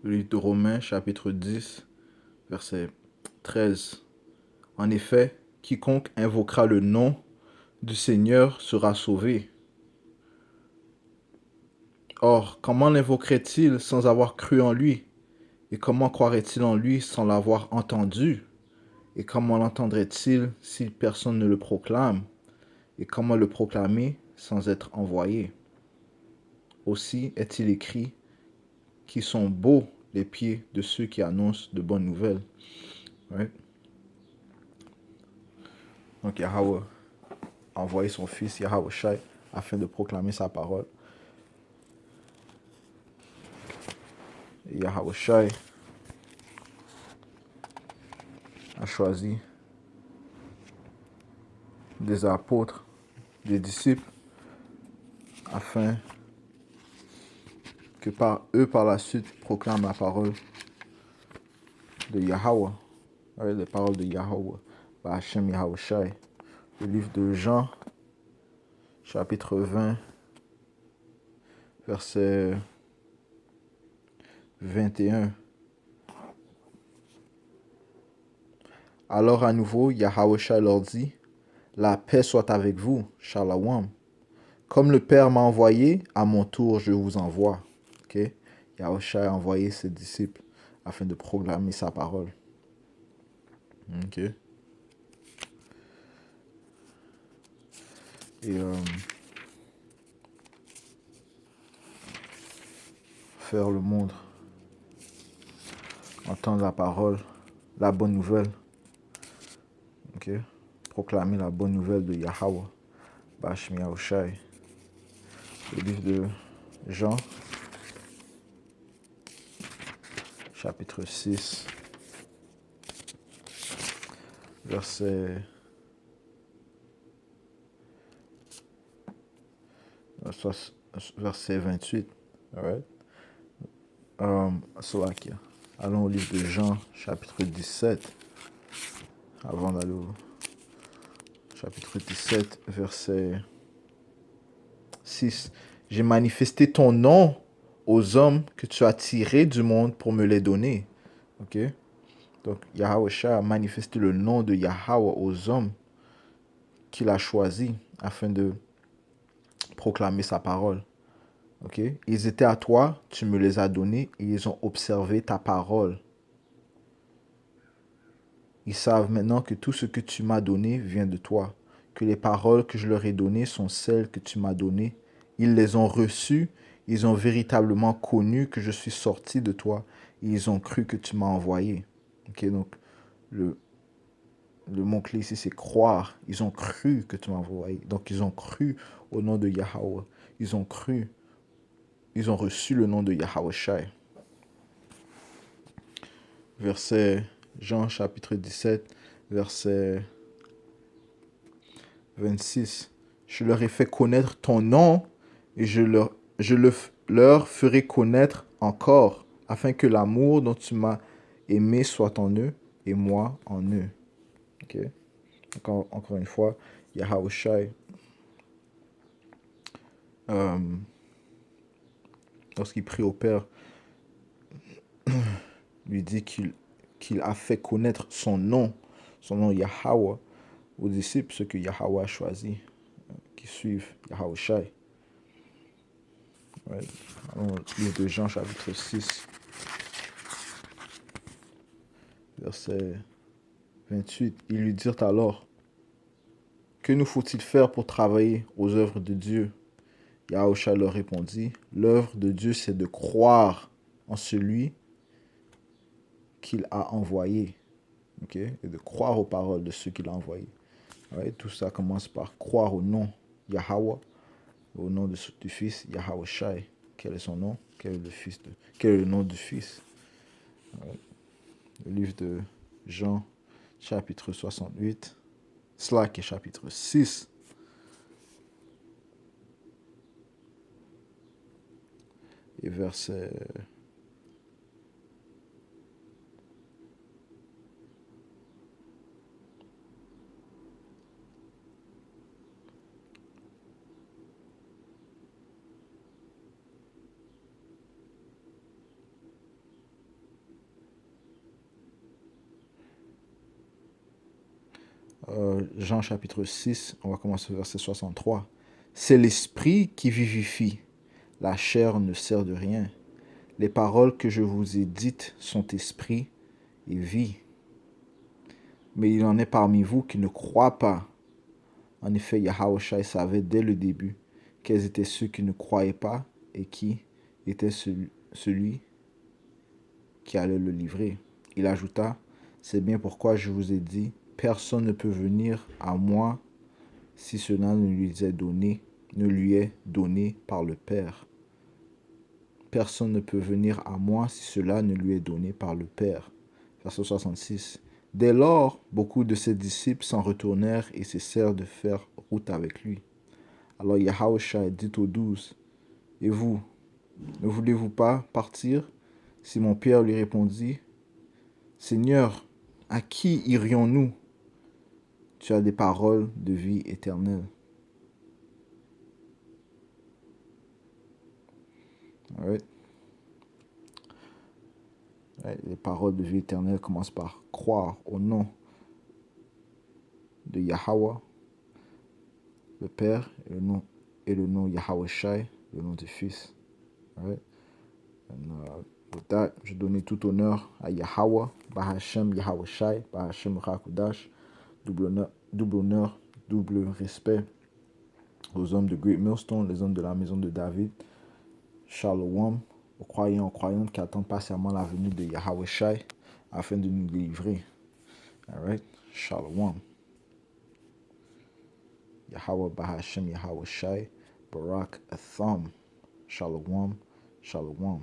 Le livre de Romains, chapitre 10, verset 13. En effet, quiconque invoquera le nom du Seigneur sera sauvé. Or, comment l'invoquerait-il sans avoir cru en lui? Et comment croirait-il en lui sans l'avoir entendu? Et comment l'entendrait-il si personne ne le proclame? Et comment le proclamer sans être envoyé? Aussi est-il écrit qui sont beaux les pieds de ceux qui annoncent de bonnes nouvelles. Right? Donc Yahweh a envoyé son fils Yahweh Shai afin de proclamer sa parole. Et Yahweh Shai a choisi des apôtres, des disciples, afin que par eux, par la suite, proclament la parole de Yahweh, les paroles de Yahweh, par Hashem Yahweh Shai. Le livre de Jean, chapitre 20, verset 21. Alors à nouveau, Yahweh Shai leur dit, la paix soit avec vous, Shalom. Comme le Père m'a envoyé, à mon tour je vous envoie. Okay? Yahweh Shai a envoyé ses disciples afin de proclamer sa parole. Okay? Et faire le monde entendre la parole, la bonne nouvelle. Okay? Proclamer la bonne nouvelle de Yahweh, Bashmi Yahushai. Le livre de Jean, chapitre 6, verset 28. Alright? Slovakia. Allons au livre de Jean, chapitre 17. Avant d'aller au chapitre 17, verset 6. J'ai manifesté ton nom aux hommes que tu as tirés du monde pour me les donner. Ok? Donc, Yahweh Shai a manifesté le nom de Yahweh aux hommes qu'il a choisis afin de proclamer sa parole. Ok? Ils étaient à toi, tu me les as donnés et ils ont observé ta parole. Ils savent maintenant que tout ce que tu m'as donné vient de toi, que les paroles que je leur ai données sont celles que tu m'as données. Ils les ont reçues, ils ont véritablement connu que je suis sorti de toi et ils ont cru que tu m'as envoyé. Ok, donc le mot-clé ici, c'est croire. Ils ont cru que tu m'as envoyé. Donc ils ont cru au nom de Yahweh. Ils ont cru, ils ont reçu le nom de Yahweh Shai. Verset Jean chapitre 17, verset 26. Je leur ai fait connaître ton nom et leur ferai connaître encore, afin que l'amour dont tu m'as aimé soit en eux et moi en eux. Okay? Encore une fois, Yahweh Shai, lorsqu'il prie au Père, lui dit qu'il a fait connaître son nom Yahweh, aux disciples, ceux que Yahweh a choisi, qui suivent Yahweh Shai. Right. Alors, livre de Jean, chapitre 6, verset 28. Ils lui dirent alors, que nous faut-il faire pour travailler aux œuvres de Dieu? Yahusha leur répondit, l'œuvre de Dieu, c'est de croire en celui qu'il a envoyé. Okay? Et de croire aux paroles de ceux qu'il a envoyés. Right? Tout ça commence par croire au nom Yahweh, au nom du Fils Yahweh Shai. Quel est son nom? Quel est le nom du Fils? Right? Le livre de Jean, chapitre 68. Slack est chapitre 6. Et verset Jean chapitre 6, on va commencer au verset 63. C'est l'esprit qui vivifie, la chair ne sert de rien. Les paroles que je vous ai dites sont esprit et vie. Mais il en est parmi vous qui ne croient pas. En effet, Yahushua savait dès le début quels étaient ceux qui ne croyaient pas et qui était celui qui allait le livrer. Il ajouta, c'est bien pourquoi je vous ai dit, personne ne peut venir à moi si cela ne lui est donné par le Père. Personne ne peut venir à moi si cela ne lui est donné par le Père. Verset 66. Dès lors, beaucoup de ses disciples s'en retournèrent et cessèrent de faire route avec lui. Alors Yahushua dit aux 12, et vous, ne voulez-vous pas partir? Simon-Pierre lui répondit, Seigneur, à qui irions-nous? Tu as des paroles de vie éternelle. Right. Les paroles de vie éternelle commencent par croire au nom de Yahweh, le Père, et le nom Yahushai, le nom du Fils. Right. With that, je donne tout honneur à Yahweh, Bahashem Yahushai, Bahashem Rakudash, double honneur, double respect aux hommes de Great Millstone, les hommes de la maison de David. Shalom aux croyants, aux croyantes qui attendent patiemment la venue de Yahushai afin de nous délivrer. Alright? Shalom. Yahweh Bahashem Yahushai, Barak Atham. Shalom. Shalom.